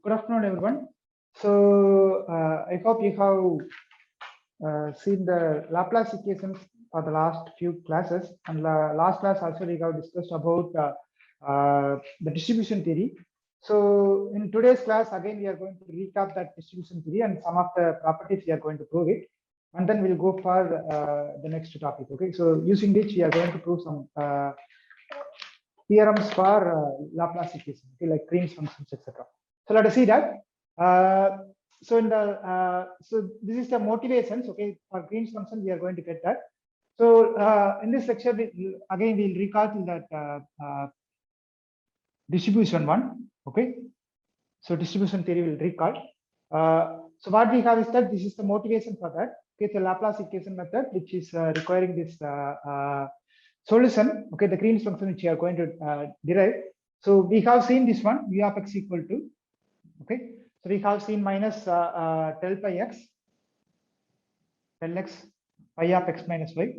Good afternoon, everyone. So I hope you have seen the Laplace equations for the last few classes, and last class also we have discussed about the distribution theory. So in today's class, again we are going to recap that distribution theory and some of the properties we are going to prove it, and then we'll go for the next topic. Okay, so using which we are going to prove some theorems for Laplace equation, okay, like Green's functions, etc. So let us see that. So in the so this is the motivations. Okay, for Green's function we are going to get that. So in this lecture, again we'll recall that distribution one. Okay, so distribution theory will recall. So what we have is that this is the motivation for that. Okay, it's a Laplace equation method which is requiring this solution. Okay, the Green's function which we are going to derive. So we have seen this one, v of x equal to, okay, so we have seen minus del pi x, del x, pi of x minus y,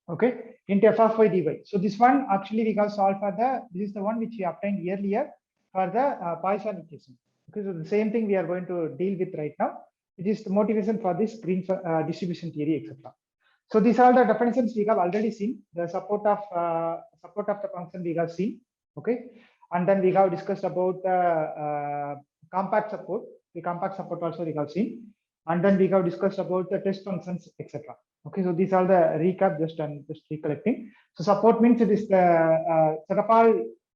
okay, into f of y dy. So this one actually we have solved for this is the one which we obtained earlier for the Poisson equation. Okay, so the same thing we are going to deal with right now. It is the motivation for this Green's distribution theory, etc. So these are the definitions we have already seen. The support of the function we have seen, okay, and then we have discussed about the compact support. The compact support also we have seen, and then we have discussed about the test functions, etc. Okay, so these are the recap. Just recollecting. So support means it is the set of all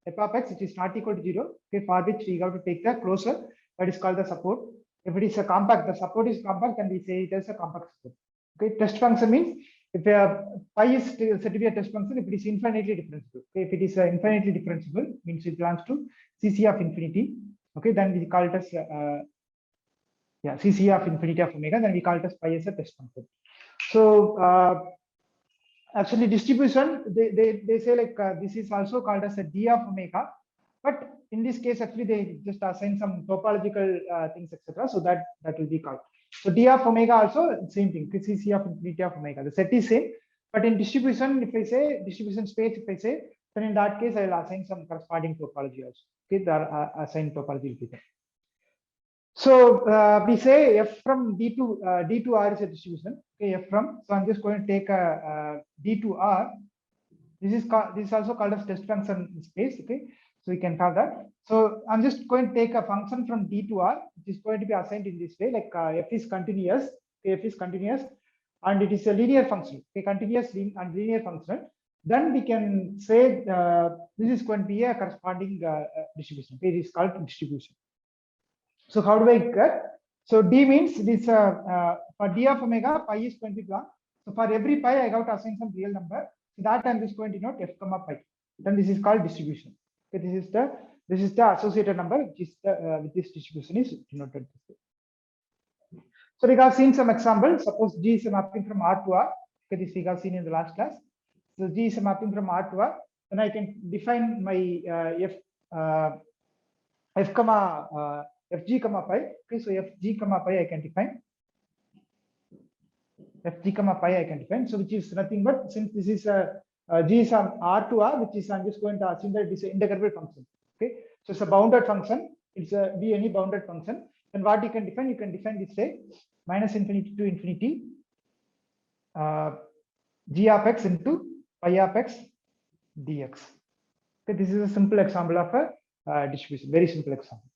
f of x which is not equal to 0. Okay, for which we have to take the closure that is called the support. If it is a compact, the support is compact, and we say it as a compact support. Okay, test function means if pi is said to be a test function, if it is infinitely differentiable. Okay, if it is infinitely differentiable, means it belongs to CC of infinity. Okay, then we call it as CC of infinity of omega. Then we call it as pi as a test function. So actually, distribution they say like this is also called as a d of omega, but in this case actually they just assign some topological things, etc. So that will be called. So d of omega also same thing, CC of infinity of omega. The set is same, but in distribution, if I say distribution space, if I say, then in that case I will assign some corresponding topology also. Okay, there are assigned topology will be there. So we say f from d to r is a distribution. Okay, f from. So I'm just going to take a d to r. This is also called as test function space. Okay, so we can have that. So I'm just going to take a function from d to r, which is going to be assigned in this way, like f is continuous. Okay, f is continuous, and it is a linear function. Okay, continuous and linear function. Then we can say this is going to be a corresponding distribution. Okay, it is called distribution. So how do I get? So d means this for d of omega, pi is going to be blank. So for every pi, I have to assign some real number. So that I'm just going to denote f comma pi. Then this is called distribution. Okay, this is the associated number which is with this distribution is denoted this way. So we have seen some examples. Suppose G is a mapping from R to R. Okay, this we have seen in the last class. So G is a mapping from R to R. Then I can define my f comma fg comma pi. Okay, so fg comma pi I can define. Fg comma pi I can define. So which is nothing but, since this is g is on R to R, which is I'm just going to assume that it is an integrable function. Okay, so it's a bounded function. It's a be any bounded function. Then what you can define? You can define this way: minus infinity to infinity g of x into pi of x dx. Okay, this is a simple example of a distribution. Very simple example.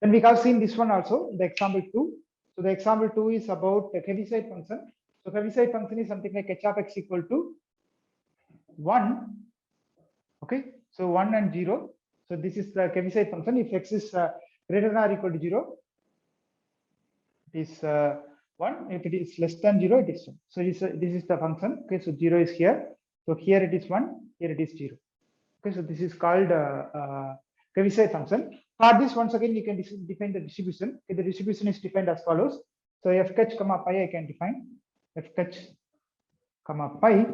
Then we have seen this one also, the example 2. So the example 2 is about the Heaviside function. So Heaviside function is something like h of x equal to 1. Okay, so 1 and 0. So this is the Heaviside function. If x is greater than or equal to 0, it is 1. If it is less than 0, it is 1. So this is the function. Okay, so 0 is here. So here it is 1. Here it is 0. Okay, so this is called Heaviside function. For this, once again, you can define the distribution. Okay, the distribution is defined as follows. So f catch comma pi I can define. F catch comma pi.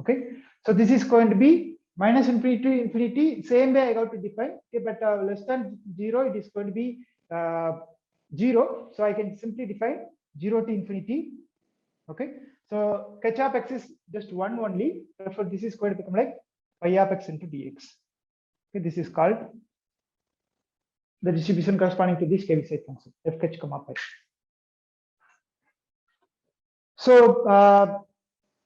Okay, so this is going to be minus infinity to infinity. Same way I got to define. Okay, but less than 0, it is going to be 0. So I can simply define 0 to infinity. Okay, so catch of x is just 1 only. Therefore, this is going to become like pi of x into dx. Okay, this is called the distribution corresponding to this Heaviside function fh comma pi. So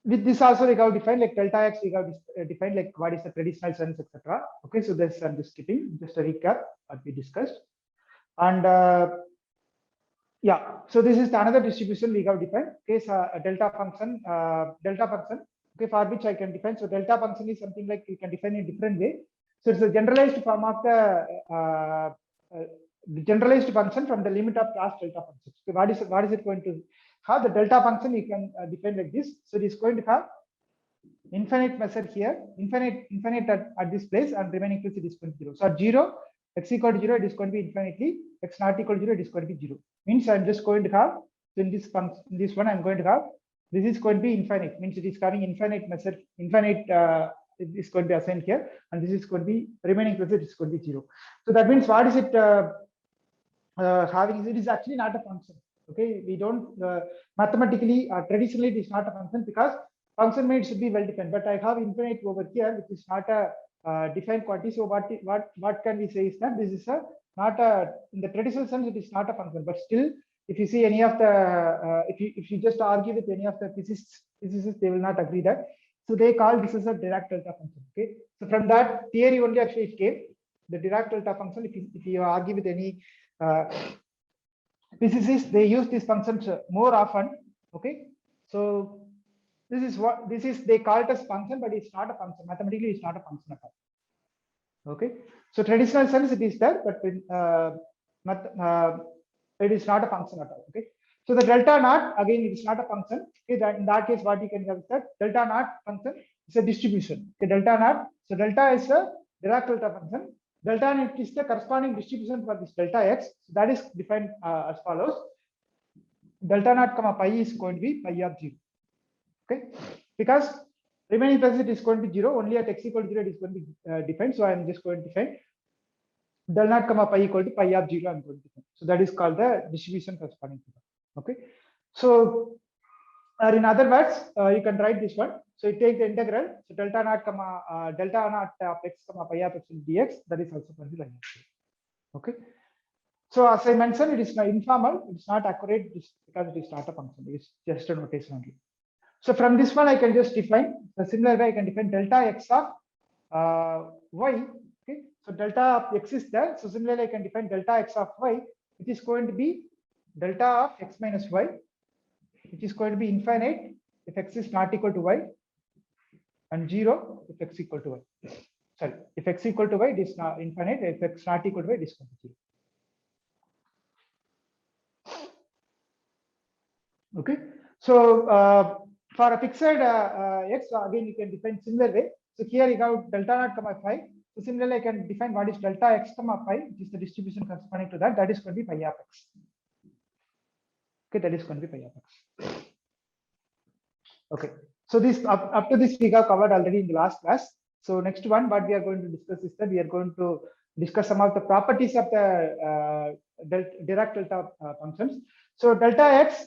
with this also we have defined like delta x, we have defined like what is the traditional sense, etc. Okay, so this I'm just skipping, just a recap what we discussed. And yeah, so this is another distribution we have defined. Okay, so a delta function, okay, for which I can define. So delta function is something like you can define in a different way. So it's a generalized form of the generalized function from the limit of class delta functions. So what is it going to have? The delta function you can define like this. So it is going to have infinite measure here, infinite at this place, and remaining place it is going to be 0. So at 0, x equal to 0, it is going to be infinitely, x not equal to 0, it is going to be 0. Means I'm just going to have, so in this function, this one I'm going to have, this is going to be infinite, means it is having infinite measure, infinite it is going to be assigned here, and this is going to be remaining place it is going to be 0. So that means what is it having? It is actually not a function. Okay, we don't mathematically traditionally it is not a function because function made should be well defined. But I have infinite over here, which is not a defined quantity. So what can we say is that this is a not a, in the traditional sense it is not a function. But still, if you see any of the if you just argue with any of the physicists, they will not agree that. So they call this as a Dirac delta function. Okay, so from that theory only actually it came, the Dirac delta function. If you argue with any physicists, they use these functions more often. Okay, so this is they call it as function, but it's not a function. Mathematically, it's not a function at all. Okay, so traditional sense it is there, but in, it is not a function at all. Okay, so the delta naught again it is not a function. Okay, that in that case, what you can have is that delta naught function is a distribution. Okay, delta naught. So delta is a Dirac delta function. Delta naught is the corresponding distribution for this delta x. So that is defined as follows: delta naught comma pi is going to be pi of 0. Okay, because remaining place it is going to be 0, only at x equal to 0 it is going to be defined. So I am just going to define del naught comma pi equal to pi of 0. I'm going to define. So that is called the distribution corresponding to that. Okay, so in other words, you can write this one. So you take the integral. So delta naught of x comma pi of x dx. That is also going to be like that. Okay. So as I mentioned, it is informal. It is not accurate because it is not a function. It is just a notation only. So from this one, I can just define the similar way. I can define delta x of y. Okay. So delta of x is there. So similarly, I can define delta x of y. It is going to be delta of x minus y, which is going to be infinite if x is not equal to y, and 0 if x equal to y. Sorry, if x equal to y, it is not infinite. If x not equal to y, it is going to be 0. Okay, so for a fixed x, again you can define similar way. So here you have delta naught comma phi. So similarly, I can define what is delta x comma phi, which is the distribution corresponding to that. That is going to be pi of x. Okay, that is going to be pi of x. Okay, so this up to this we have covered already in the last class. So next one, what we are going to discuss is that we are going to discuss some of the properties of the Dirac delta functions. So delta x.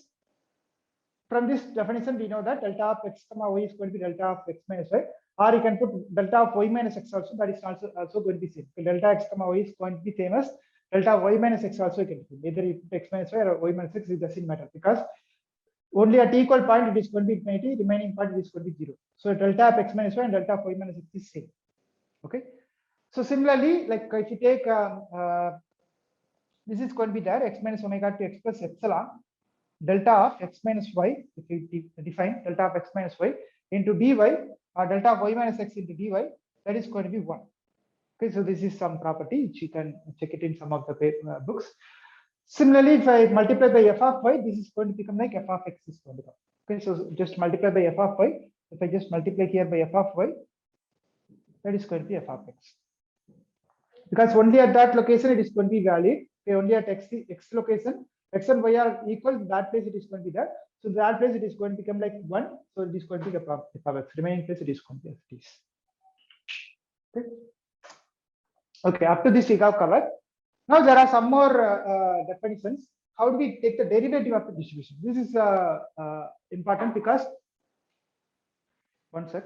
From this definition, we know that delta of x comma y is going to be delta of x minus y, or you can put delta of y minus x also. That is also going to be same. So delta x comma y is going to be same as delta of y minus x also. You can put either you put x minus y or y minus x, it doesn't matter because only at equal point it is going to be infinity. Remaining part is going to be 0. So delta of x minus y and delta of y minus x is same. Okay. So similarly, like if you take this is going to be there x minus omega to x plus epsilon delta of x minus y, if we define delta of x minus y into dy, or delta of y minus x into dy, that is going to be 1. Okay, so this is some property which you can check it in some of the books. Similarly, if I multiply by f of y, this is going to become like f of x is going to come. Okay, so just multiply by f of y. If I just multiply here by f of y, that is going to be f of x. Because only at that location it is going to be valid. Okay, only at x location, x and y are equal, that place it is going to be there. So that place it is going to become like 1. So it is going to be the f of x. Remaining place it is going to be as it is. Okay. Okay, up to this we have covered. Now there are some more definitions. How do we take the derivative of the distribution? This is important because, one sec.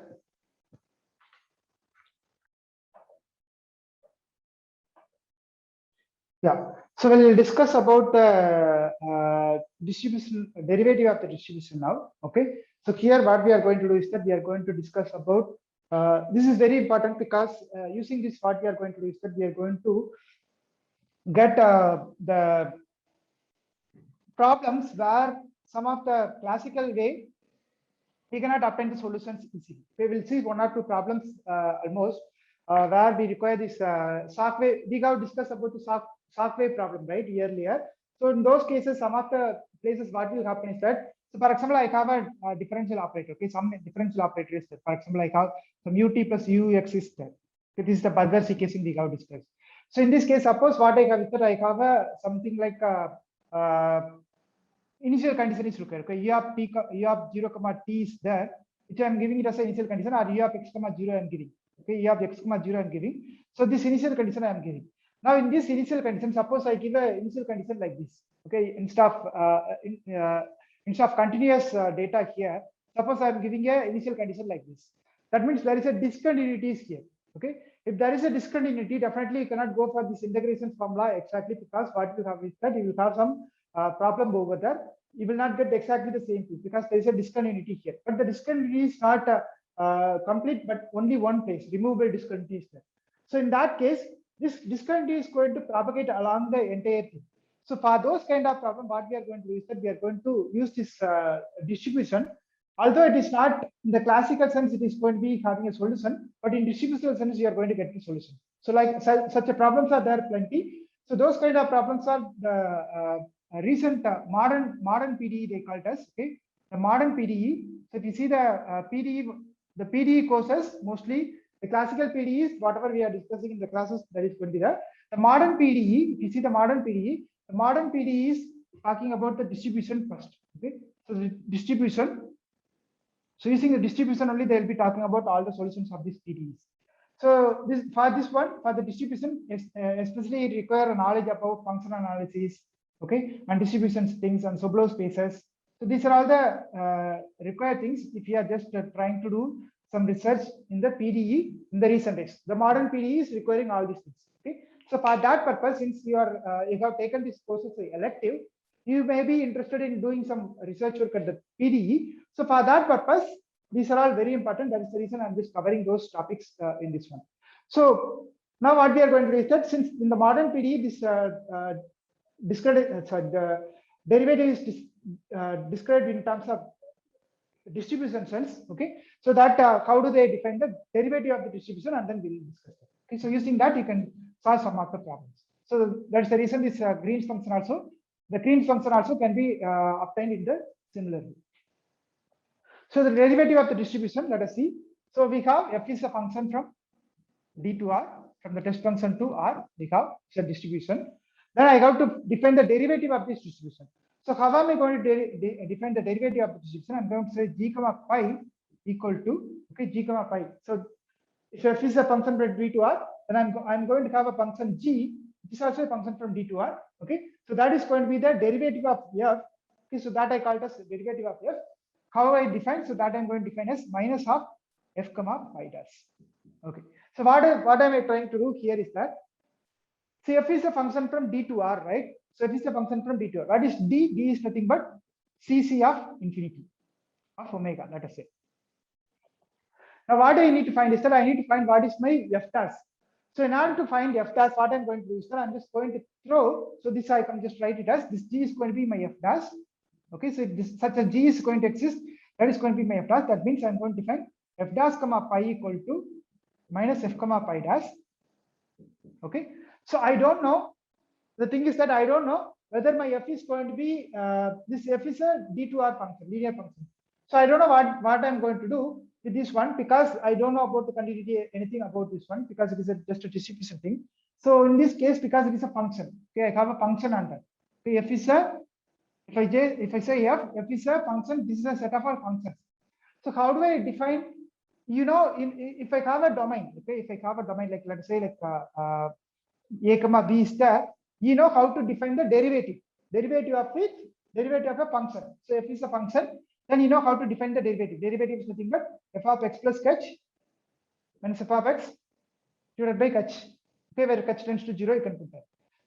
Yeah. So we'll discuss about the distribution derivative of the distribution now. Okay. So here what we are going to do is that we are going to discuss about this is very important because using this what we are going to do is that we are going to get the problems where some of the classical way we cannot obtain the solutions easily. We will see one or two problems almost where we require this Shockwave. We have discussed about the Shockwave problem, right, earlier. So in those cases, some of the places what will happen is that, so for example, I have a differential operator. Okay, some differential operator is there. For example, I have some ut plus ux is there. Okay, this is the Burgers equation we have discussed. So in this case, suppose what I have is that I have a something like initial condition is required. Okay, u of 0 comma t is there, which I am giving it as an initial condition, or u of x comma 0 I am giving. Okay, u of x comma 0 I am giving. So this initial condition I am giving. Now in this initial condition, suppose I give a initial condition like this. Okay, instead of continuous data here, suppose I am giving a initial condition like this. That means there is a discontinuity here. Okay, if there is a discontinuity, definitely you cannot go for this integration formula exactly, because what you have is that you will have some problem over there. You will not get exactly the same thing because there is a discontinuity here. But the discontinuity is not complete, but only one place, removable discontinuity is there. So in that case, this discontinuity is going to propagate along the entire thing. So for those kind of problem, what we are going to do is that we are going to use this distribution. Although it is not in the classical sense, it is going to be having a solution, but in distributional sense, you are going to get the solution. So like such a problems are there plenty. So those kind of problems are the recent modern PDE they called us. Okay, the modern PDE. So if you see the PDE courses, mostly the classical PDE is whatever we are discussing in the classes, that is going to be there. The modern PDE, if you see the modern PDE is talking about the distribution first. Okay, so the distribution. So using the distribution only, they will be talking about all the solutions of these PDEs. So for the distribution, especially it require a knowledge about functional analysis, okay, and distribution things and Sobolev spaces. So these are all the required things if you are just trying to do some research in the PDE in the recent days. The modern PDE is requiring all these things. Okay, so for that purpose, since you have taken this course as an elective, you may be interested in doing some research work at the PDE. So for that purpose, these are all very important. That is the reason I'm just covering those topics in this one. So now what we are going to do is that since in the modern PDE, this the derivative is described in terms of distribution sense. Okay, so that how do they define the derivative of the distribution, and then we will discuss that. Okay, so using that you can solve some of the problems. So that's the reason this Green's function also. The Green's function also can be obtained in the similar way. So the derivative of the distribution, let us see. So we have f is a function from D to R, from the test function to R, we have the distribution. Then I have to define the derivative of this distribution. So how am I going to define the derivative of the distribution? I'm going to say g comma pi equal to, okay, g comma pi. So if f is a function from D to R, then I'm going to have a function g, which is also a function from D to R. Okay, so that is going to be the derivative of f. Okay, so that I call it as the derivative of f. How I define? So that I'm going to define as minus of f comma pi dash. Okay, so what am I trying to do here is that, see, f is a function from D to R, right? So f is a function from D to R. What is D? D is nothing but Cc of infinity of omega, let us say. Now what I need to find is that I need to find what is my f dash. So in order to find f dash, what I'm going to do is that I'm just going to throw, so this I can just write it as this g is going to be my f dash. Okay, so if this, such a g is going to exist, that is going to be my f dash. That means I'm going to find f dash comma pi equal to minus f comma pi dash. Okay, so I don't know. The thing is that I don't know whether my f is going to be this f is a d to r function, linear function. So I don't know what I'm going to do with this one, because I don't know about the continuity, anything about this one, because it is just a distribution thing. So in this case, because it is a function, okay, I have a function under. Okay, f is a, if I say f is a function, this is a set of all functions. So how do I define? You know, if I have a domain, okay, if I have a domain like, let's say like a comma b is there, you know how to define the derivative of which, derivative of a function. So f is a function, then you know how to define the derivative. Derivative is nothing but f of x plus h minus f of x divided by h. Okay, where h tends to 0, you can put that.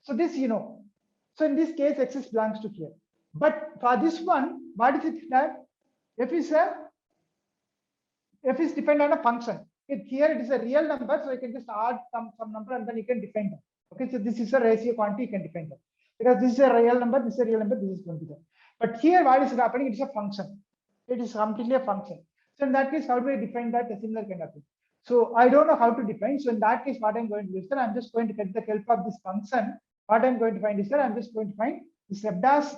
So this you know. So in this case, x belongs to here. But for this one, what is it that f is dependent on a function. Here it is a real number, so you can just add some number and then you can define them. Okay, so this is a ratio quantity, you can define them. Because this is a real number, this is a real number, this is going to be there. But here what is happening, it is a function. It is completely a function. So in that case, how do I define that? A similar kind of thing. So I don't know how to define. So in that case, what I'm going to do is that I'm just going to get the help of this function. What I'm going to find is that I'm just going to find this f dash,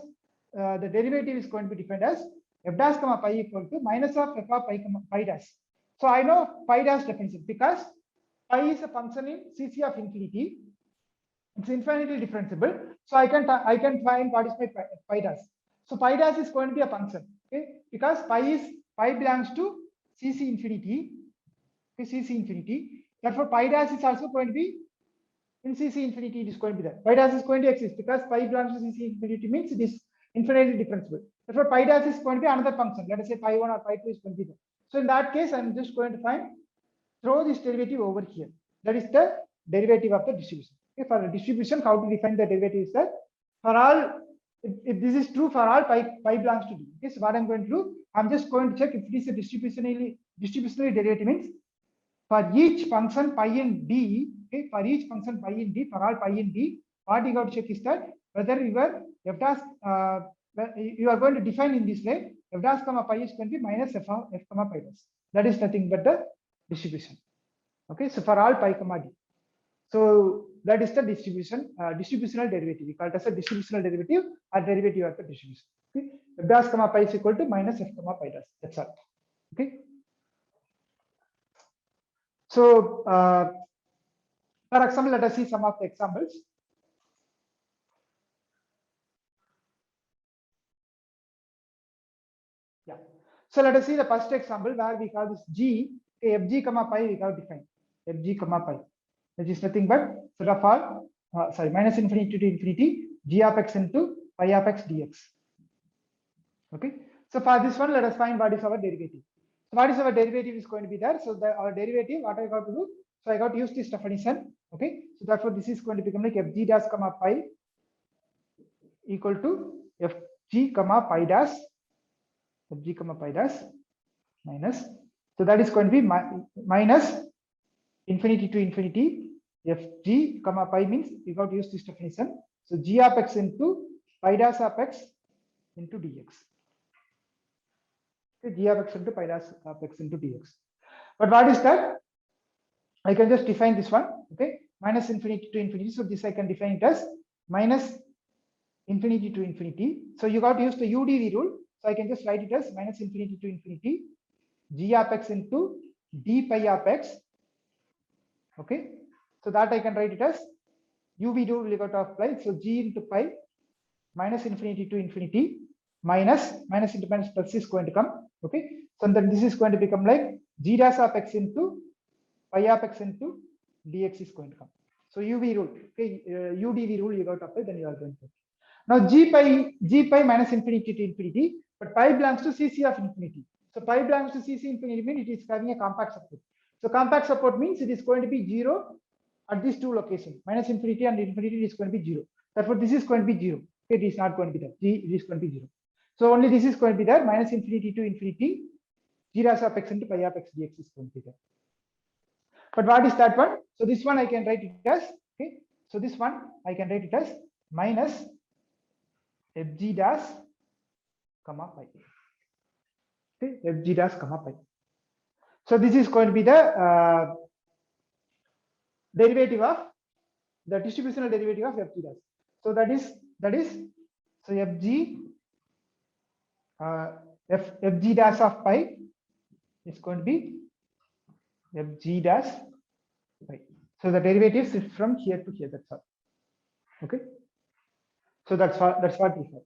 the derivative is going to be defined as f dash comma pi equal to minus of f of pi dash. So I know pi dash definition because pi is a function in CC of infinity. It's infinitely differentiable. So I can find what is my pi dash. So pi dash is going to be a function, okay? Because pi belongs to CC infinity. Okay, CC infinity. Therefore, pi dash is also going to be in CC infinity. It is going to be there. Pi dash is going to exist because pi belongs to CC infinity means it is infinitely differentiable. Therefore, pi dash is going to be another function. Let us say pi 1 or pi 2 is going to be there. So in that case, I'm just going to throw this derivative over here. That is the derivative of the distribution. Okay, for the distribution, how to define the derivative is that for all, if this is true for all pi belongs to D. Okay, so what I'm going to do, I'm just going to check if it is a distributionally derivative means for each function pi in D. Okay, for each function pi in D, for all pi in D, what you got to check is that whether your f dash you are going to define in this way, f dash comma pi is going to be minus f comma pi dash. That is nothing but the distribution. Okay, so for all pi comma D. So that is the distributional derivative. We call it as a distributional derivative or derivative of the distribution. Okay, f dash comma pi is equal to minus f comma pi dash. That's all. Okay. So for example, let us see some of the examples. Yeah. So let us see the first example where we have this g, fg comma pi we have defined. Fg comma pi, which is nothing but set of all, minus infinity to infinity, g of x into pi of x dx. Okay. So for this one, let us find what is our derivative. So what is our derivative is going to be there. So our derivative, what I got to do? So I got to use this definition. Okay. So therefore, this is going to become like fg dash comma pi equal to fg comma pi dash, fg comma pi dash minus. So that is going to be minus infinity to infinity fg comma pi means we got to use this definition. So g of x into pi dash of x into dx. Okay, g of x into pi dash of x into dx. But what is that? I can just define this one. Okay, minus infinity to infinity. So this I can define it as minus infinity to infinity. So you got to use the UDV rule. So I can just write it as minus infinity to infinity g of x into d pi of x. Okay, so that I can write it as UV rule will got to apply. So g into pi minus infinity to infinity minus into minus plus is going to come. Okay, so then this is going to become like g dash of x into pi of x into dx is going to come. So UV rule, okay, UDV rule you got to apply, then you are going to. Now g pi minus infinity to infinity, but pi belongs to CC of infinity. So pi belongs to CC infinity means it is having a compact support. So compact support means it is going to be 0 at these two locations. Minus infinity and infinity is going to be 0. Therefore, this is going to be 0. It is not going to be there. It is going to be 0. So only this is going to be there. Minus infinity to infinity, g dash of x into pi of x dx is going to be there. But what is that one? So this one I can write it as, okay. So this one I can write it as minus fg dash comma pi. Okay, fg dash comma pi. So this is going to be the derivative of the distributional derivative of fg dash. So that is so fg dash of pi is going to be fg dash pi. So the derivatives is from here to here. That's all. Okay. So that's what we have.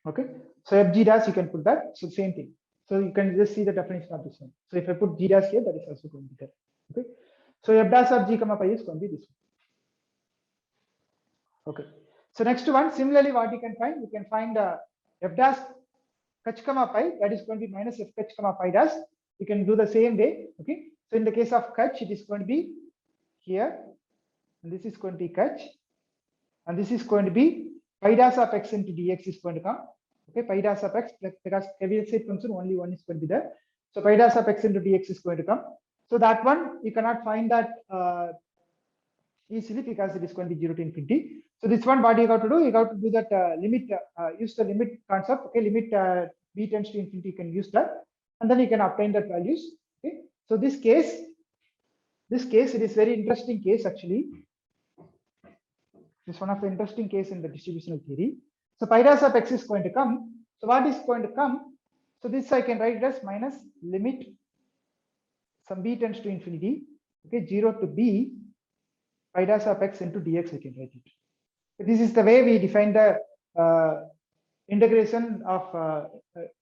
Okay. So fg dash you can put that. So same thing. So you can just see the definition of this one. So if I put g dash here, that is also going to be there. Okay. So f dash of g comma pi is going to be this one. Okay. So next one, similarly, what you can find? You can find f dash h comma pi, that is going to be minus f h comma pi dash. You can do the same way. Okay. So in the case of Kutch, it is going to be here, and this is going to be Kutch, and this is going to be pi dash of x into dx is going to come. Okay, pi dash of x, because Heaviside function only one is going to be there. So pi dash of x into dx is going to come. So that one you cannot find that easily because it is going to be 0 to infinity. So this one, what you got to do? You got to do that limit, use the limit concept. Okay, limit b tends to infinity. You can use that, and then you can obtain that values. Okay, so this case, it is very interesting case actually. It's one of the interesting case in the distributional theory. So pi dash of x is going to come. So what is going to come? So this I can write it as minus limit some b tends to infinity. Okay, 0 to b pi dash of x into dx. I can write it. So this is the way we define the integration of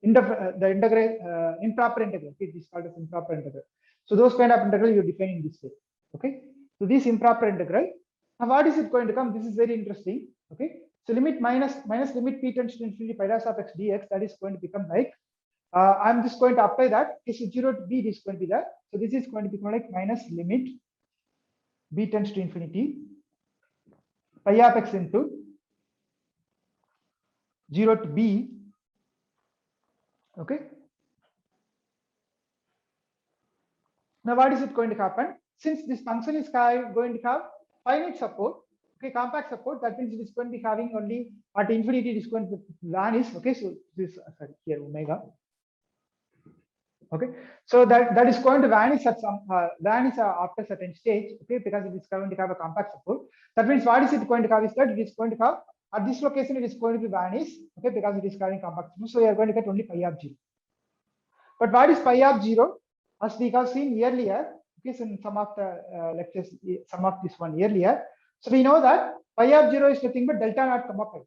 improper integral. Okay, this is called as improper integral. So those kind of integral you define in this way. Okay, so this improper integral. Now what is it going to come? This is very interesting. Okay, so limit minus limit p tends to infinity pi dash of x dx, that is going to become like I'm just going to apply that. This is 0 to b, this is going to be that. So this is going to become like minus limit b tends to infinity pi of x into 0 to b. Okay, now what is it going to happen? Since this function is going to have finite support, okay, compact support, that means it is going to be having only at infinity it is going to vanish. Okay, so this sorry here omega. Okay, so that is going to vanish at some vanish after certain stage. Okay, because it is going to have a compact support. That means what is it going to have is that it is going to have at this location it is going to be vanish. Okay, because it is having compact support. So you are going to get only pi of 0. But what is pi of 0? As we have seen earlier, okay, so in some of the lectures, some of this one earlier. So we know that pi of 0 is nothing but delta naught comma pi.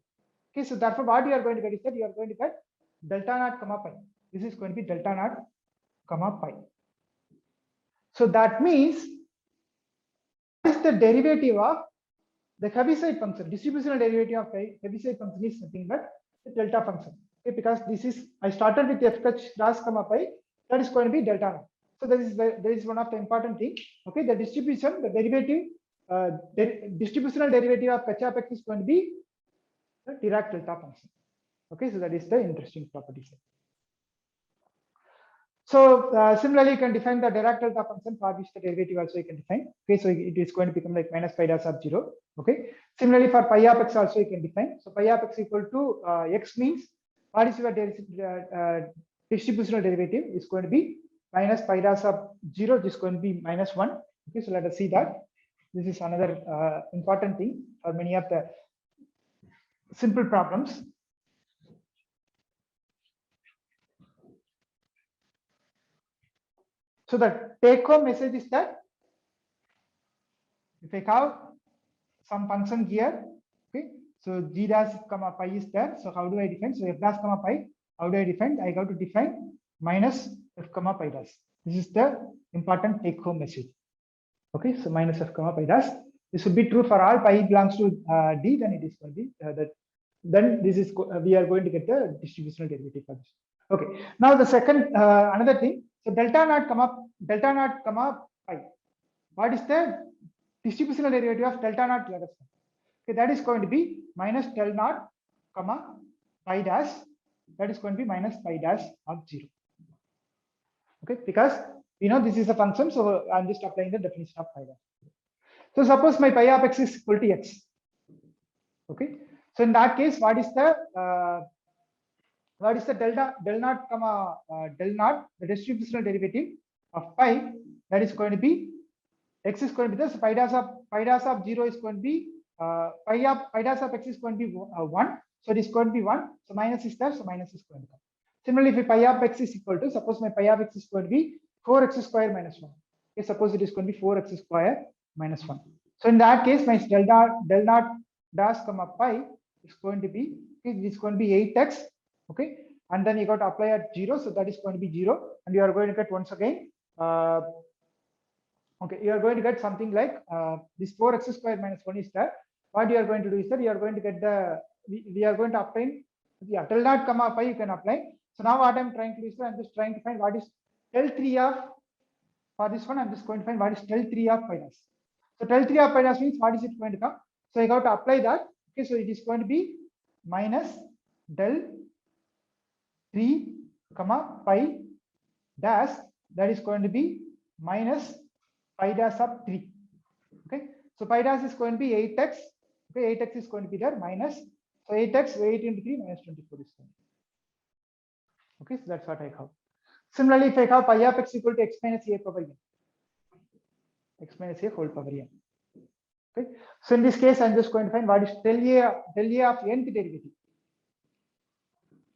Okay, so therefore what you are going to get is that you are going to get delta naught comma pi. This is going to be delta naught comma pi. So that means what is the derivative of the Heaviside function? Distributional derivative of Heaviside function is nothing but the delta function. Okay, because this is I started with f dash comma pi, that is going to be delta naught. So there is one of the important thing. Okay, the distribution, the derivative, distributional derivative of h of x is going to be the Dirac delta function. Okay, so that is the interesting property. So similarly, you can define the Dirac delta function for which the derivative also you can define. Okay, so it is going to become like minus pi dash of 0. Okay, similarly for pi of x also you can define. So pi of x equal to x means what is your distributional derivative is going to be minus pi dash of 0. This is going to be minus 1. Okay, so let us see that. This is another important thing for many of the simple problems. So the take home message is that if I have some function here, okay, so g dash comma pi is there. So how do I define? So f dash comma pi, how do I define? I have to define minus f comma pi dash. This is the important take home message. Okay, so minus f comma pi dash. This would be true for all pi belongs to d, then it is going to be that. Then this is we are going to get the distributional derivative for this. Okay, now the second another thing. So delta naught comma pi. What is the distributional derivative of delta naught? Let us know. Okay, that is going to be minus del naught comma pi dash. That is going to be minus pi dash of 0. Okay, because you know this is a function, so I'm just applying the definition of pi dash. So suppose my pi of x is equal to x. Okay, so in that case, what is the del naught comma del naught, the distributional derivative of pi, that is going to be x is going to be this pi dash of 0 is going to be pi dash of x is going to be 1, so it is going to be 1. So minus is there, so minus is going to come. Similarly, if pi of x is equal to, suppose my pi of x is going to be 4x square minus 1. Okay, suppose it is going to be 4x square minus 1. So in that case, my del naught dash comma pi is going to be, okay, it is going to be 8x. Okay, and then you got to apply at 0, so that is going to be 0, and you are going to get once again okay, you are going to get something like this 4x square minus 1 is there. What you are going to do is that you are going to get the we are going to obtain del naught comma pi, you can apply. So now what I'm trying to do is I'm just trying to find what is del 3 of For this one, I'm just going to find what is del 3 of pi dash. So del 3 of pi dash means what is it going to come? So I got to apply that. Okay, so it is going to be minus del 3 comma pi dash, that is going to be minus pi dash of 3. Okay, so pi dash is going to be 8x. Okay, 8x is going to be there minus, so 8x, 8 into 3 minus 24 is going to be. Okay, so that's what I have. Similarly, if I have pi of x equal to x minus a power n, x minus a whole power n. Okay, so in this case, I'm just going to find what is del a of nth derivative.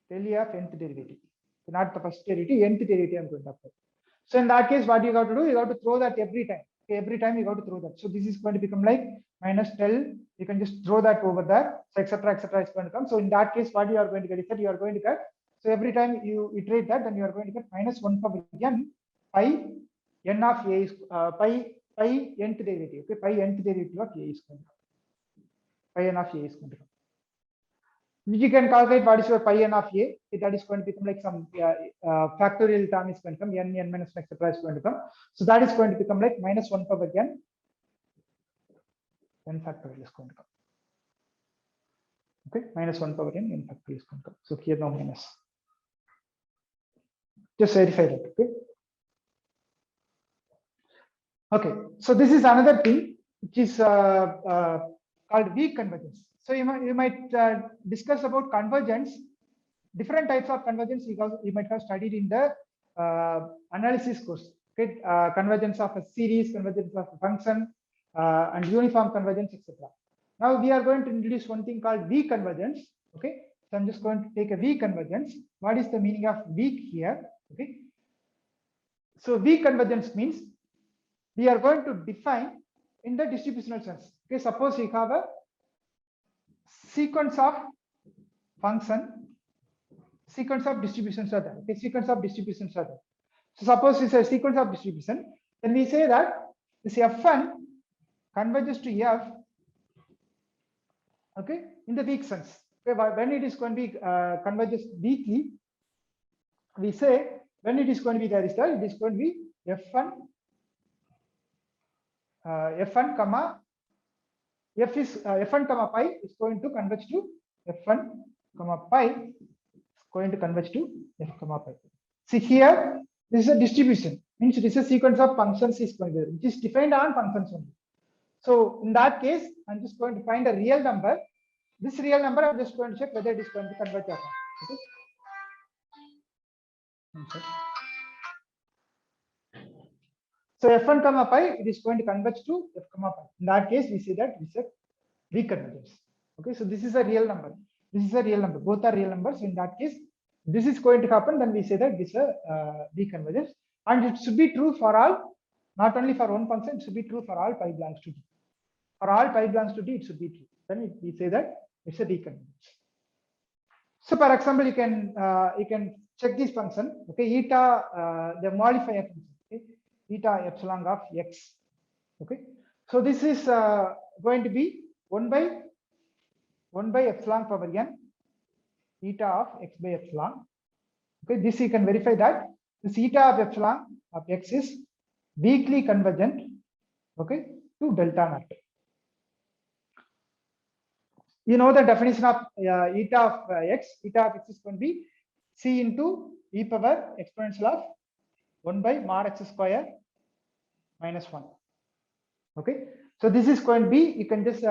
Del a of nth derivative, so not the first derivative, nth derivative I'm going to apply. So in that case, what you got to do, you got to throw that every time. Okay, every time you got to throw that. So this is going to become like minus del. You can just throw that over there. So etc. is going to come. So in that case, what you are going to get is that you are going to get. So every time you iterate that, then you are going to get minus 1 power n pi n of a is pi nth derivative. Okay, pi nth derivative of a is going to come. Pi n of a is going to come. You can calculate what is your pi n of a. That is going to become like some factorial term is going to come, n minus etc. is going to come. So that is going to become like minus 1 power n factorial is going to come. Okay, minus 1 power n factorial is going to come. So here no minus. Just verify that. Okay. Okay, so this is another thing which is called weak convergence. So you might discuss about convergence, different types of convergence you might have studied in the analysis course. Okay, convergence of a series, convergence of a function, and uniform convergence, etc. Now we are going to introduce one thing called weak convergence. Okay, so I'm just going to take a weak convergence. What is the meaning of weak here? Okay, so weak convergence means we are going to define in the distributional sense. Okay, suppose we have a sequence of function, sequence of distributions are there. Okay, sequence of distributions are there. So suppose it's a sequence of distribution, then we say that this f1 converges to f, okay, in the weak sense. Okay, but when it is going to be converges weakly, we say when it is going to be there is that it is going to be f1 comma f is f1 comma pi is going to converge to f1 comma pi is going to converge to f comma pi. See here, this is a distribution, means it is a sequence of functions is going to be, which is defined on functions only. So in that case, I'm just going to find a real number. This real number, I'm just going to check whether it is going to converge or not. Okay. So f1 comma pi, it is going to converge to f comma pi. In that case, we say that it's a weak convergence. Okay, so this is a real number. This is a real number. Both are real numbers. So in that case, this is going to happen. Then we say that this is a weak convergence, and it should be true for all, not only for one function. It should be true for all pi belongs to D. For all pi belongs to D, it should be true. Then we say that it's a weak convergence. So, for example, you can check this function. Okay, eta the modifier function. Okay, eta epsilon of x. Okay, so this is going to be 1 by epsilon power n eta of x by epsilon. Okay, this you can verify that this eta of epsilon of x is weakly convergent, okay, to delta naught. You know the definition of eta of x. Eta of x is going to be c into e power exponential of 1 by mod x square minus 1. Okay, so this is going to be, you can just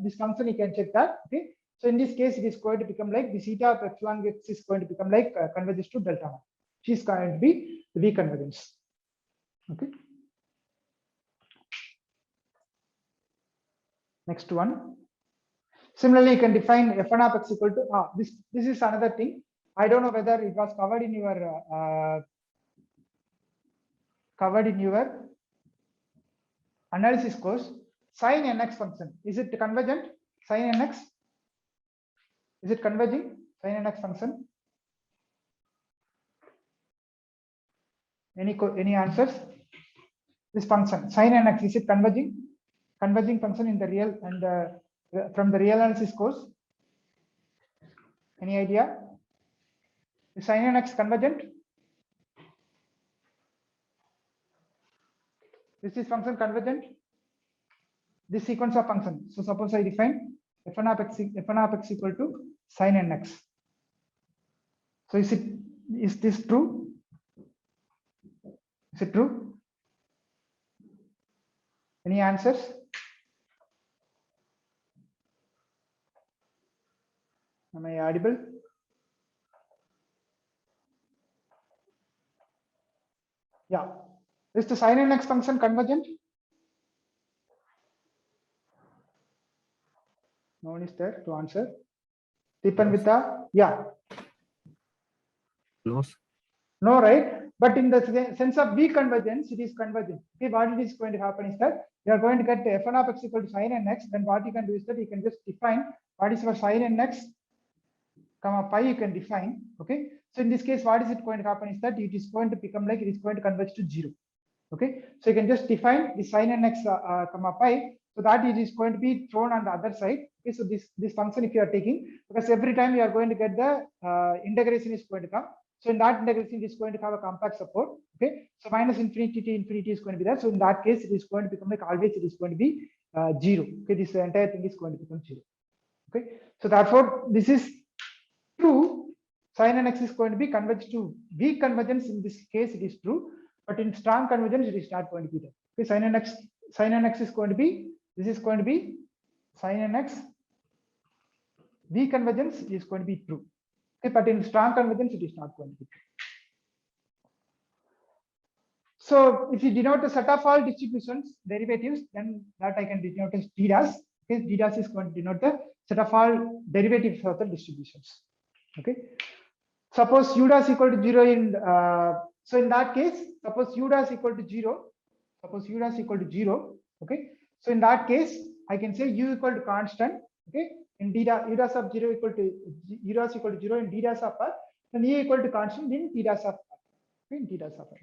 this function you can check that. Okay, so in this case it is going to become like this eta of epsilon x is going to become like converges to delta naught. She is going to be the weak convergence. Okay, next one. Similarly, you can define f1 of x equal to this is another thing. I don't know whether it was covered in your analysis course. Sin nx function, is it convergent? Sin nx, is it converging? Sin nx function. Any answers? This function sin nx, is it converging? Converging function in the real and from the real analysis course. Any idea? Is sin nx convergent? Is this function convergent? This sequence of functions. So suppose I define f1 of x equal to sin nx. So is this true? Is it true? Any answers? Am I audible? Yeah. Is the sin nx function convergent? No one is there to answer. Deepan with the yeah. No. No, right? But in the sense of V convergence, it is convergent. Okay, what it is going to happen is that you are going to get f1 of x equal to sin nx. Then what you can do is that you can just define what is your sin nx, comma pi. You can define. Okay. So in this case, what is it going to happen is that it is going to become like it is going to converge to 0. Okay. So you can just define the sin nx, comma pi. So that it is going to be thrown on the other side. Okay. So this function, if you are taking, because every time you are going to get the integration is going to come. So in that integration, it is going to have a compact support. Okay. So minus infinity to infinity is going to be there. So in that case, it is going to become like always it is going to be 0. Okay. This entire thing is going to become 0. Okay. So therefore, this is true. Sin nx is going to be converged to weak convergence. In this case, it is true. But in strong convergence, it is not going to be there. Okay. Sin nx is going to be, this is going to be sin nx. Weak convergence is going to be true. Okay, but in strong convergence, it is not going to be true. So if you denote the set of all distributions derivatives, then that I can denote as d dash. Okay, d dash is going to denote the set of all derivatives of the distributions. Okay. Suppose u dash equal to 0 in so in that case, suppose u dash equal to 0. Suppose u dash equal to 0. Okay. So in that case, I can say u equal to constant. Okay. In d dash u dash of 0 equal to u dash equal to 0 in d dash of r, then e equal to constant in t dash of r. Okay, in t dash of r.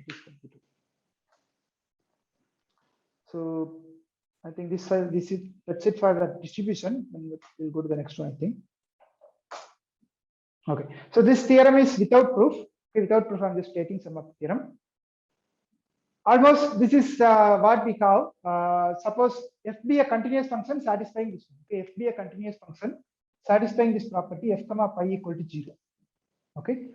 So I think this is that's it for the distribution. And we'll go to the next one, I think. Okay, so this theorem is without proof. Okay, without proof, I'm just stating some of the theorem. Almost this is what we call suppose f be a continuous function satisfying this one. Okay, f be a continuous function satisfying this property f comma pi equal to 0. Okay,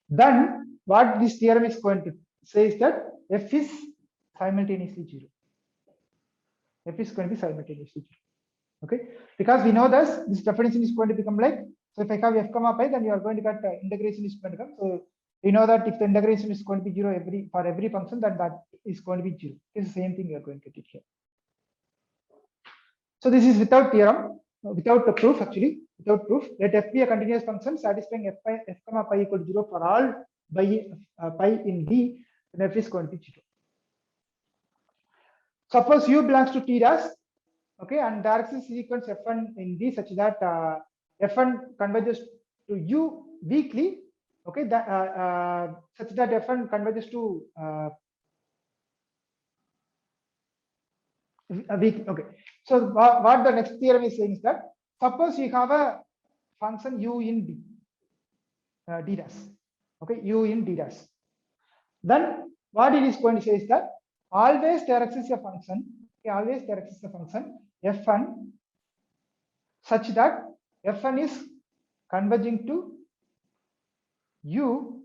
then what this theorem is going to say is that f is simultaneously 0. F is going to be simultaneously 0. Okay, because we know this definition is going to become like, so if I have f comma pi, then you are going to get integration is going to come. So we know that if the integration is going to be 0 for every function, then that is going to be 0. It's the same thing you are going to get it here. So this is without theorem, without the proof actually, without proof. Let f be a continuous function satisfying f comma pi equal to 0 for all pi in D, then f is going to be 0. Suppose u belongs to T dash, okay, and there is a sequence f1 in D such that f1 converges to u weakly, okay, that such that f1 converges to a weak. Okay, so what the next theorem is saying is that suppose you have a function u in D, D dash, okay, u in D dash, then what it is going to say is that always there exists a function, okay, always there exists a function f1 such that f1 is converging to u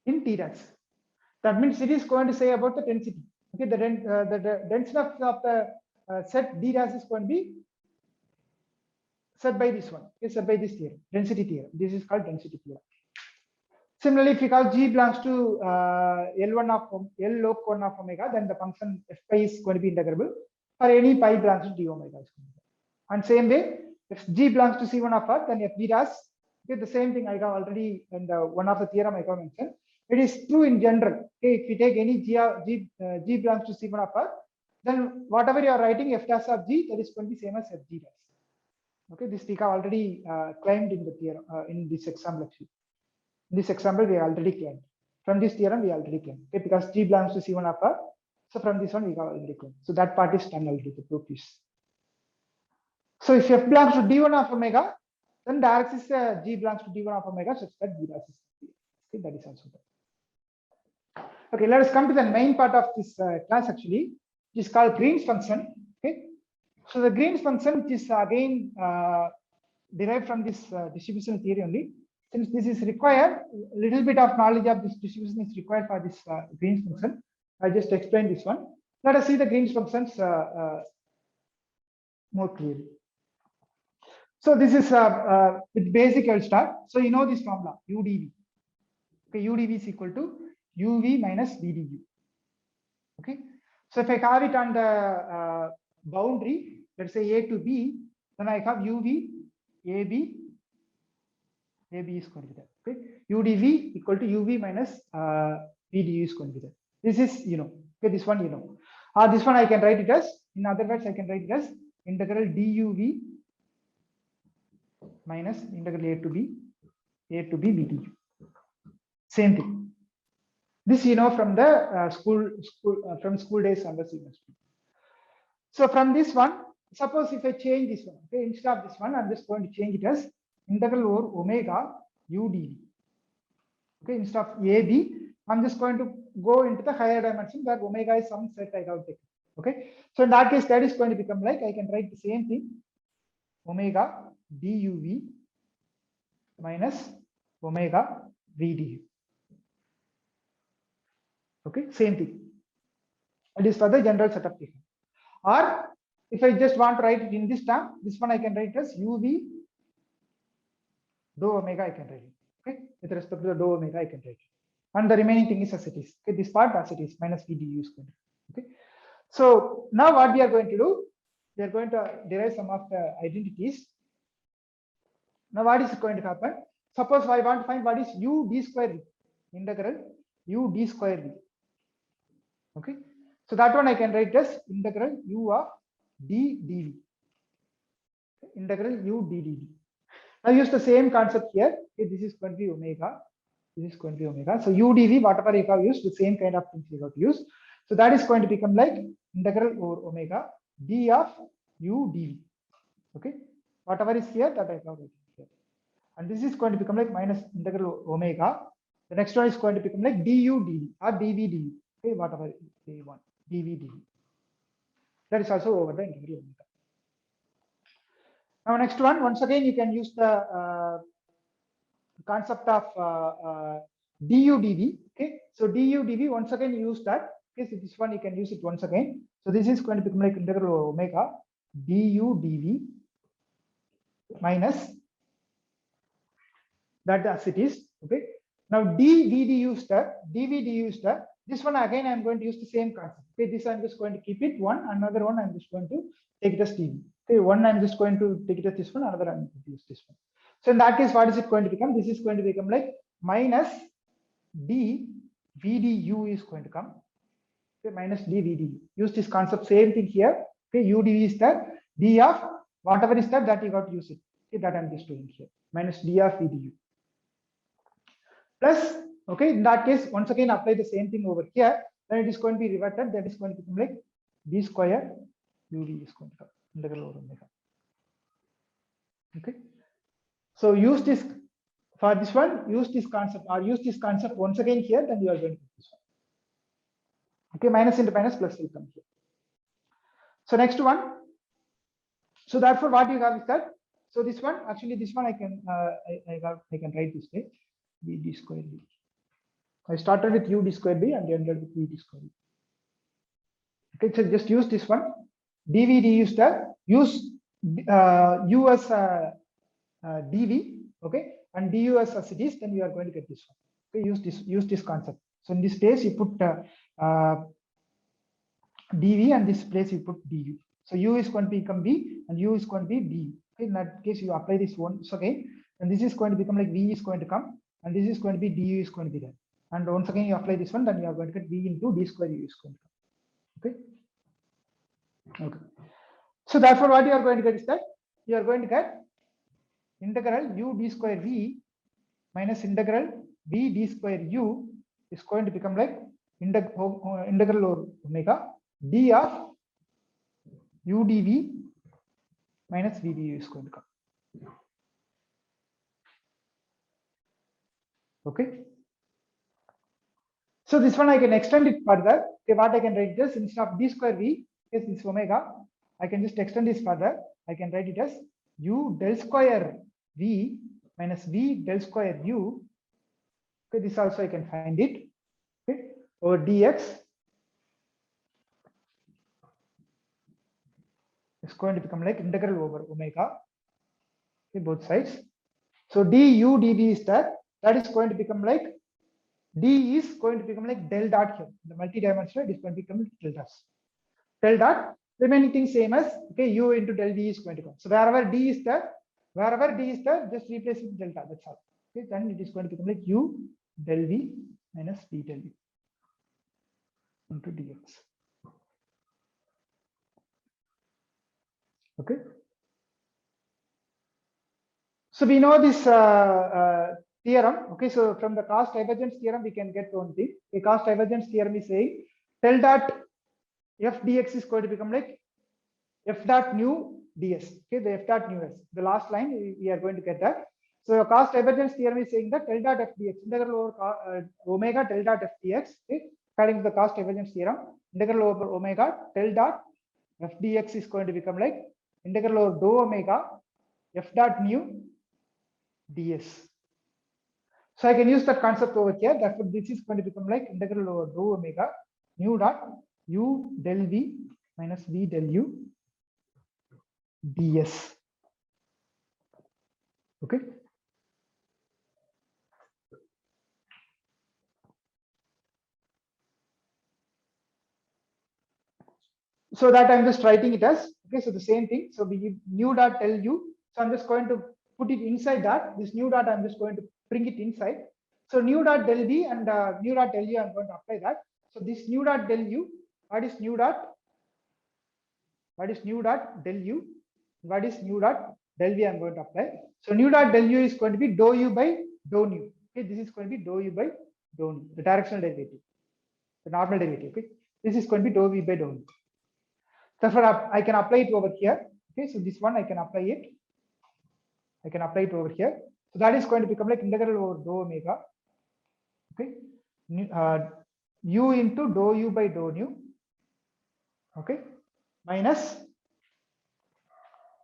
in T dash. That means it is going to say about the density. Okay, the density of the set D dash is going to be set by this one. Okay, set by this theorem, density theorem. This is called density theorem. Similarly, if you call G belongs to L1 of L log 1 of omega, then the function f pi is going to be integrable for any pi belongs to d omega. And same way, if G belongs to C1 of R, then f b dash, okay, the same thing I have already in the one of the theorem I have mentioned. It is true in general. Okay, if you take any G belongs to C1 of R, then whatever you are writing f dash of G, that is going to be same as f G dash. Okay, this we have already claimed in the theorem in this example actually. In this example, we already claimed. From this theorem, we already claimed. Okay, because G belongs to C1 of R. So from this one, we have already claimed. So that part is done already, the proof is. So if f belongs to d1 of omega, then direct is G belongs to d1 of omega such that b dash is 0. Okay, that is also there. Okay, let us come to the main part of this class actually. It is called Green's function. Okay, so the Green's function, which is again derived from this distribution theory only. Since this is required, a little bit of knowledge of this distribution is required for this Green's function. I just explained this one. Let us see the Green's functions more clearly. So this is with basic I'll start. So you know this formula UdV. Okay, UdV is equal to UV minus VdU. Okay, so if I have it on the boundary, let's say A to B, then I have UV AB. AB is going to be there. Okay, UdV equal to UV minus VdU is going to be there. This is okay. This one this one I can write it as, in other words, I can write it as integral duv minus integral A to B VdU. Same thing. This from the school days under semester. So from this one, suppose if I change this one, okay, instead of this one, I'm just going to change it as integral over omega udv. Okay, instead of AB, I'm just going to go into the higher dimension where omega is some set I have taken. Okay, so in that case, that is going to become like, I can write the same thing, omega duv minus omega vdu. Okay, same thing. It is for the general setup thing. Or if I just want to write it in this term, this one I can write as uv dou omega, I can write it. Okay, with respect to the dou omega, I can write it. And the remaining thing is as it is. Okay, this part as it is minus VdU is going to. Okay, so now what we are going to do, we are going to derive some of the identities. Now what is going to happen? Suppose I want to find what is u d square v, integral u d square v. Okay, so that one I can write as integral u of d dv, integral u d dv. Now use the same concept here. Okay, this is going to be omega. This is going to be omega. So udv, whatever you have used, the same kind of things you have to use. So that is going to become like integral over omega d of u dv. Okay, whatever is here, that I have written here. And this is going to become like minus integral omega. The next one is going to become like du dv or dv dv. Okay, whatever they want, dv dv. That is also over the integral omega. Now next one, once again you can use the concept of du dv. Okay, so du dv, once again you use that. Okay, so this one you can use it once again. So this is going to become like integral omega du dv minus that as it is. Okay, now dv du star, dv du star, this one again I'm going to use the same concept. Okay, this I'm just going to keep it one, another one I'm just going to take it as dv. Okay, one I'm just going to take it as this one, another I'm going to use this one. So in that case, what is it going to become? This is going to become like minus d vdu is going to come. Okay, minus d vdu. Use this concept, same thing here. Okay, udv is that d of whatever is that you got to use it. Okay, that I'm just doing here. Minus d of vdu. Plus, okay, in that case, once again apply the same thing over here. Then it is going to be reverted. That is going to become like d square uv is going to come, integral over omega. Okay. So use this for this one, use this concept or use this concept once again here, then you are going to get this one. Okay, minus into minus plus will come here. So next one. So therefore, what you have is that. So this one, actually, this one I can I can write this way, d square b. I started with u d square b and ended with v d square b. Okay, so just use this one. dv du star, use u as dv, okay, and du as it is, then you are going to get this one. Okay, use this concept. So in this place you put dv, and this place you put du. So u is going to become b and u is going to be du. Okay, in that case you apply this once again, and this is going to become like v is going to come, and this is going to be du is going to be there. And once again you apply this one, then you are going to get v into d square u is going to come. Okay. Okay. So therefore, what you are going to get is that you are going to get integral u d square v minus integral v d square u is going to become like integral over omega d of u dv minus vdu is going to come. Okay. So this one I can extend it further. Okay, what I can write this instead of d square v is this omega. I can just extend this further. I can write it as u del square v minus v del square u. Okay, this also I can find it. Okay, over dx is going to become like integral over omega. Okay, both sides. So du dv is that is going to become like d is going to become like del dot here. The multi-dimensional is going to become del dot. Del dot, remaining thing same as okay, u into del v is going to come. So wherever d is there, just replace with delta. That's all. Okay, then it is going to become like u del v minus v del v into dx. Okay. So we know this theorem. Okay, so from the cost divergence theorem, we can get one thing. The cost divergence theorem is saying del dot f dx is going to become like f dot nu ds. Okay, the f dot nu s. The last line we are going to get that. So cost divergence theorem is saying that del dot f dx integral over omega del dot f dx. Okay, according to the cost divergence theorem, integral over omega del dot f dx is going to become like integral over dou omega f dot nu ds. So I can use that concept over here. Therefore, this is going to become like integral over dou omega nu dot u del v minus v del u ds. Okay. So that I'm just writing it as okay. So the same thing. So we give nu dot del u. So I'm just going to put it inside that. This nu dot I'm just going to bring it inside. So nu dot del v and nu dot del u I'm going to apply that. So this nu dot del u, what is nu dot? What is nu dot del u? What is nu dot del v I'm going to apply. So nu dot del u is going to be dou u by dou nu. Okay, this is going to be dou u by dou nu, the directional derivative, the normal derivative. Okay, this is going to be dou v by dou nu. Therefore, I can apply it over here. Okay, so this one I can apply it. I can apply it over here. So that is going to become like integral over dou omega. Okay, u into dou u by dou nu. Okay, minus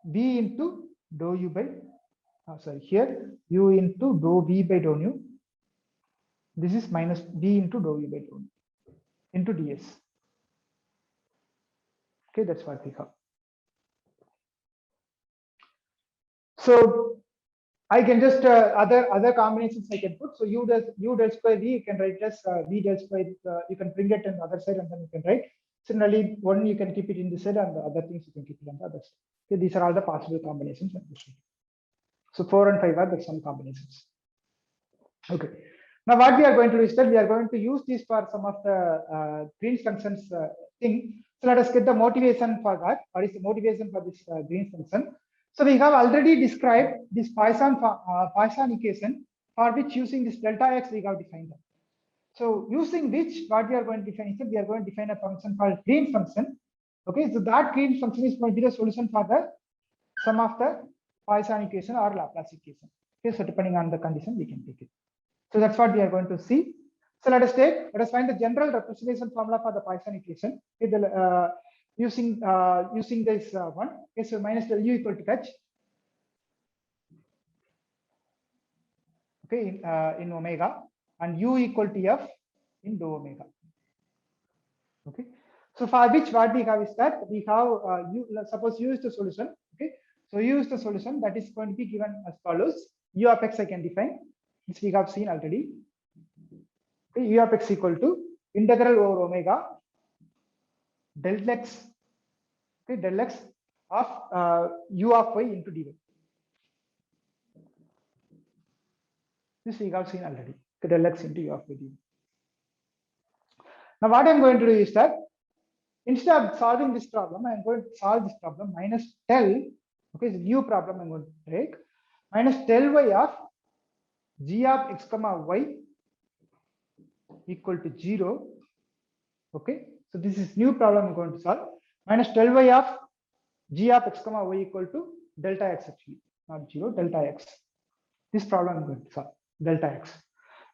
v into dou u by sorry, here u into dou v by dou nu. This is minus v into dou u by dou nu into ds. Okay, that's what we have. So I can just other combinations I can put. So u del square v, you can write as v del square. You can bring it on the other side and then you can write. Similarly, one you can keep it in this side and the other things you can keep it on the other side. Okay, these are all the possible combinations. So 4 and 5 are the some combinations. Okay. Now what we are going to do is that we are going to use this for some of the Green's functions thing. So let us get the motivation for that. What is the motivation for this Green's function? So we have already described this Poisson equation for which using this delta x we have defined that. So using which what we are going to define is that we are going to define a function called Green's function. Okay, so that Green's function is going to be the solution for the sum of the Poisson equation or Laplace equation. Okay, so depending on the condition we can take it. So that's what we are going to see. So let us find the general representation formula for the Poisson equation. Okay, using this one. Okay, so minus del u equal to h. Okay, in omega and u equal to f in dou omega. Okay, so for which what we have is that we have suppose u is the solution. Okay, so u is the solution that is going to be given as follows. U of x I can define. This we have seen already. Okay, u of x equal to integral over omega del x. Okay, del x of u of y into dy. This we have seen already. Okay, del x into u of y dy. Now what I am going to do is that instead of solving this problem, I am going to solve this problem minus del. Okay, it's a new problem I'm going to take minus del y of g of x comma y equal to 0. Okay, so this is new problem I'm going to solve minus del y of g of x comma y equal to delta x, actually not 0, delta x. This problem I'm going to solve delta x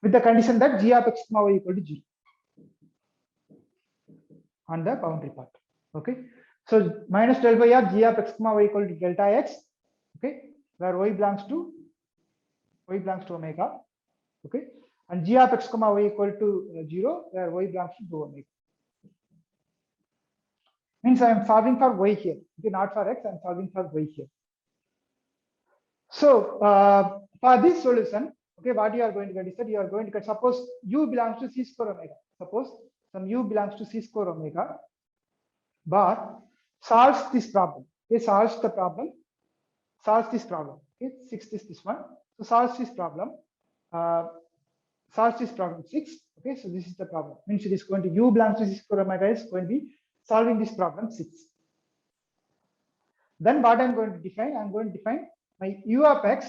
with the condition that g of x comma y equal to 0. on the boundary part. Okay, so minus del y of g of x comma y equal to delta x. Okay, where y belongs to omega. Okay, and g of x comma y equal to 0, where y belongs to dou omega. Means I am solving for y here. Okay, not for x. I am solving for y here. So for this solution, okay, what you are going to get is that you are going to get, suppose u belongs to c square omega. Suppose some u belongs to c square omega, but solves this problem. Okay, solves the problem. Solves this problem. Okay, 6 is this one. So solves this problem. Solves this problem 6. Okay, so this is the problem. Means it is going to u belongs to c square omega is going to be solving this problem 6. Then what I'm going to define? I'm going to define my u of x.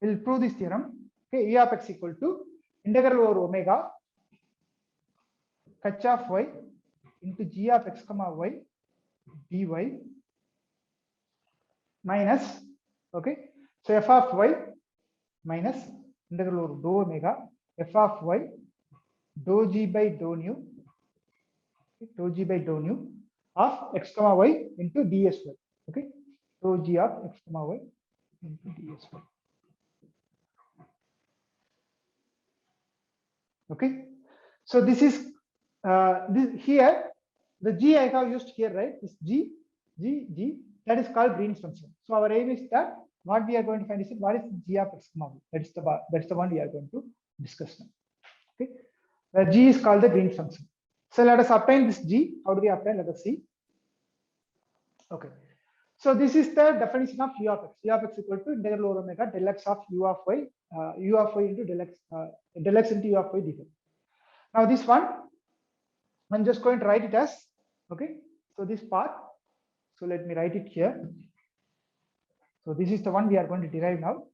We'll prove this theorem. Okay, u of x equal to integral over omega h of y into g of x comma y dy minus, okay, so f of y minus integral over dou omega f of y dou g by dou nu, of x comma y into dsy. Okay, dou g of x comma y into dsy. Okay, so this is this here, the g I have used here, right? This g that is called Green's function. So our aim is that what we are going to find is what is g of x comma y. That's the one we are going to discuss now. Okay, where g is called the Green's function. So let us obtain this g. How do we obtain? Let us see. Okay, so this is the definition of u of x. U of x equal to integral over omega del x of u of y into del x into u of y dy. Now this one, I'm just going to write it as, okay, so this part. So let me write it here. So this is the one we are going to derive now.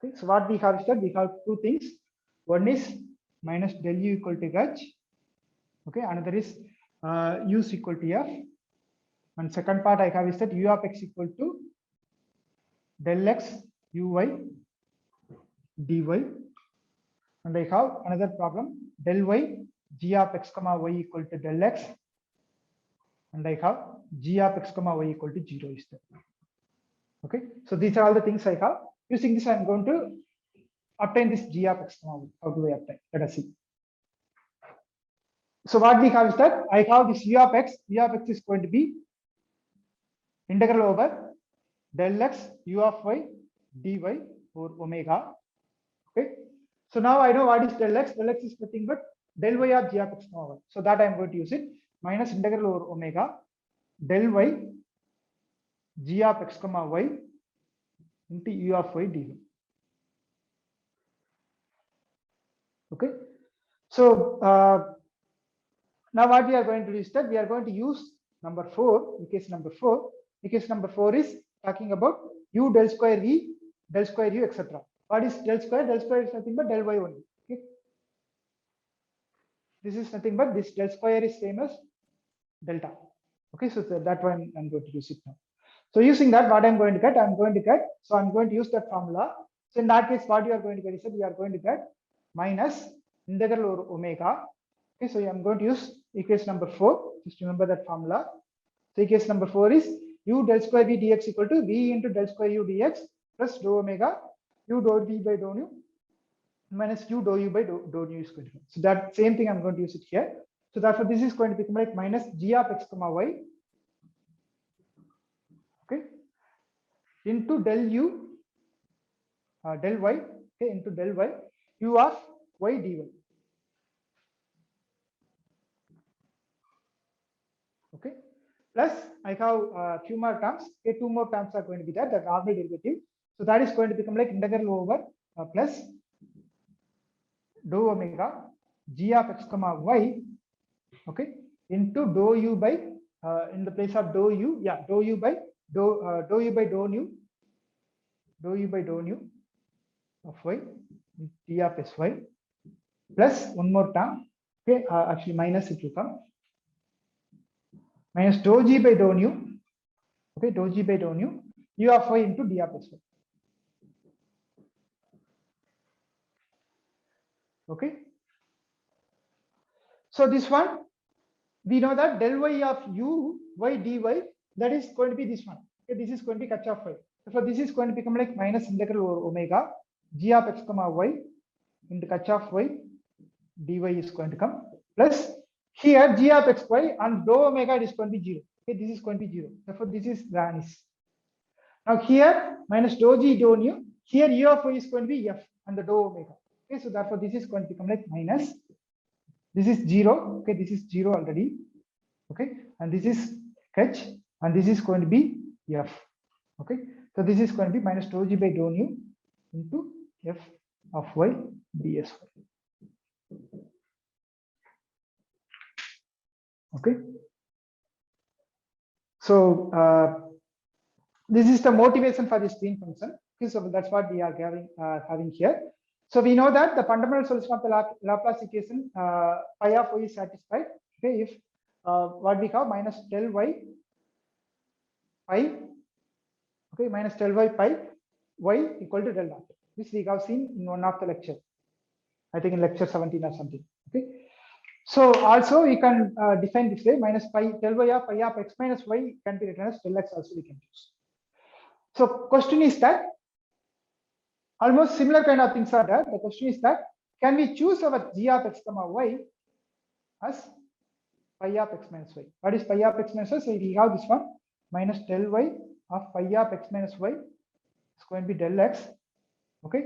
Okay, so what we have is that we have two things. One is minus del u equal to h. Okay, another is u is equal to f. And second part I have is that u of x equal to del x uy dy. And I have another problem, del y g of x comma y equal to del x. And I have g of x comma y equal to 0 is there. Okay, so these are all the things I have. Using this, I am going to obtain this g of x comma y. How do I obtain? Let us see. So what we have is that I have this u of x. U of x is going to be integral over del x u of y dy over omega. Okay, so now I know what is del x. Del x is nothing but del y of g of x comma y. So that I am going to use it. Minus integral over omega del y g of x comma y into u of y dy. Okay, so now what we are going to do is that we are going to use number 4. In case number 4 is talking about u del square v del square u etc. What is del square? Del square is nothing but del y only. Okay, this is nothing but this del square is same as delta. Okay, so that one I'm going to use it now. So using that, what I'm going to get, so I'm going to use that formula. So in that case, what you are going to get is that we are going to get minus integral over omega. Okay, so I'm going to use equation number 4. Just remember that formula. So equation number 4 is u del square v dx equal to v into del square u dx plus dou omega u dou v by dou nu minus u dou u by dou nu is going to be. So that same thing I'm going to use it here. So therefore, this is going to become like minus g of x comma y, okay, into del u del y, okay, into del y u of y dy. Okay, plus I have a few more terms. Okay, 2 more terms are going to be there, the normal derivative. So that is going to become like integral over plus dou omega g of x comma y, okay, into dou u by in the place of dou u, yeah, dou u by dou nu of y d of sy plus one more term, okay, actually minus it will come, minus dou g by dou nu, okay, dou g by dou nu u of y into d of sy. Okay, So this one, we know that del y of u y dy, that is going to be this one. Okay, this is going to be Kirchhoff y. So this is going to become like minus integral over omega g of x comma y into Kirchhoff y dy is going to come, plus here g of x y and dou omega is going to be 0. Okay, this is going to be 0. Therefore, this is vanished. Now here minus dou g dou nu. Here u of y is going to be f and the dou omega. Okay, so therefore this is going to become like minus. This is 0. Okay, this is 0 already. Okay, and this is h, and this is going to be f. Okay, so this is going to be minus dou g by dou nu into f of y dsy. Okay, so this is the motivation for this green function. Okay, so that's what we are having here. So we know that the fundamental solution of the Laplace equation phi of y is satisfied. Okay, if what we have minus del y pi, okay, minus del y pi y equal to del naught. This we have seen in one of the lecture, I think in lecture 17 or something. Okay, so also you can define this way, minus pi del y of pi of x minus y can be written as del x also we can use. So question is that almost similar kind of things are there. The question is that can we choose our g of x comma y as pi of x minus y? What is pi of x minus y? So we have this one minus del y of pi of x minus y is going to be del x. Okay.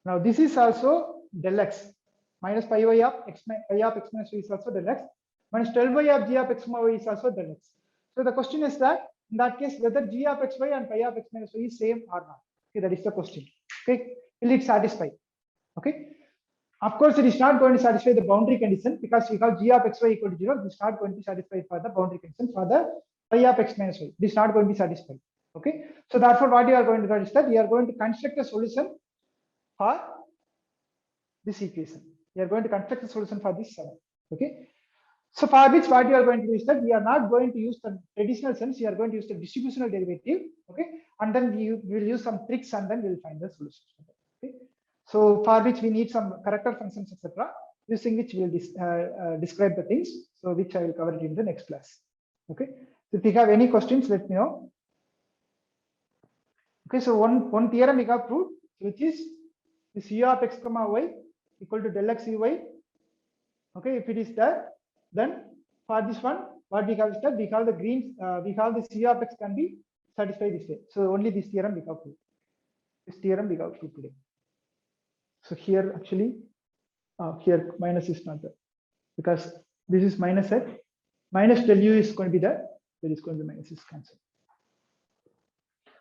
Now this is also del x minus pi y of x minus y is also del x minus del y of g of x comma y is also del x. So the question is that in that case whether g of x y and pi of x minus y is same or not. Okay, that is the question. Okay, will it satisfy? Okay, of course it is not going to satisfy the boundary condition because you have g of x y equal to 0. It is not going to be satisfied for the boundary condition for the pi of x minus y. It is not going to be satisfied. Okay, so therefore what you are going to do is that you are going to construct a solution for this equation. You are going to construct a solution for this 7. Okay, so for which what you are going to do is that we are not going to use the traditional sense. You are going to use the distributional derivative. Okay, and then we will use some tricks and then we will find the solution. Okay, so for which we need some character functions, etc., using which we will describe the things. So which I will cover it in the next class. Okay, so if you have any questions, let me know. Okay, so one theorem we have proved, which is this u of x comma y equal to del x ui. Okay, if it is there, then for this one, what we have is that we have the green, we have this u of x can be satisfied this way. So only this theorem we have proved. This theorem we have proved today. So here actually, here minus is not there because this is minus at minus del u is going to be there. There is going to be minus is cancelled.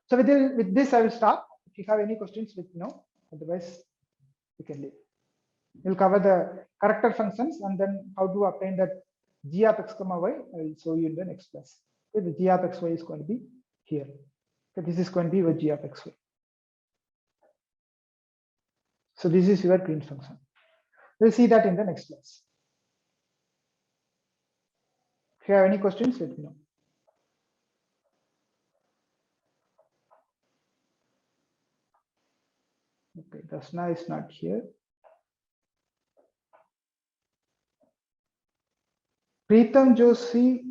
So with this, I will stop. If you have any questions, let me know. Otherwise, we can leave. We'll cover the character functions and then how to obtain that g of x comma y. I will show you in the next class. Okay, the g of x y is going to be here. Okay, this is going to be your g of x y. So this is your green function. We'll see that in the next class. If you have any questions, let me know. Okay, Dasna is not here. Preetham Joshi.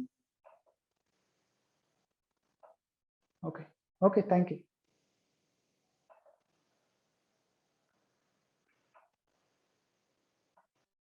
Okay, thank you.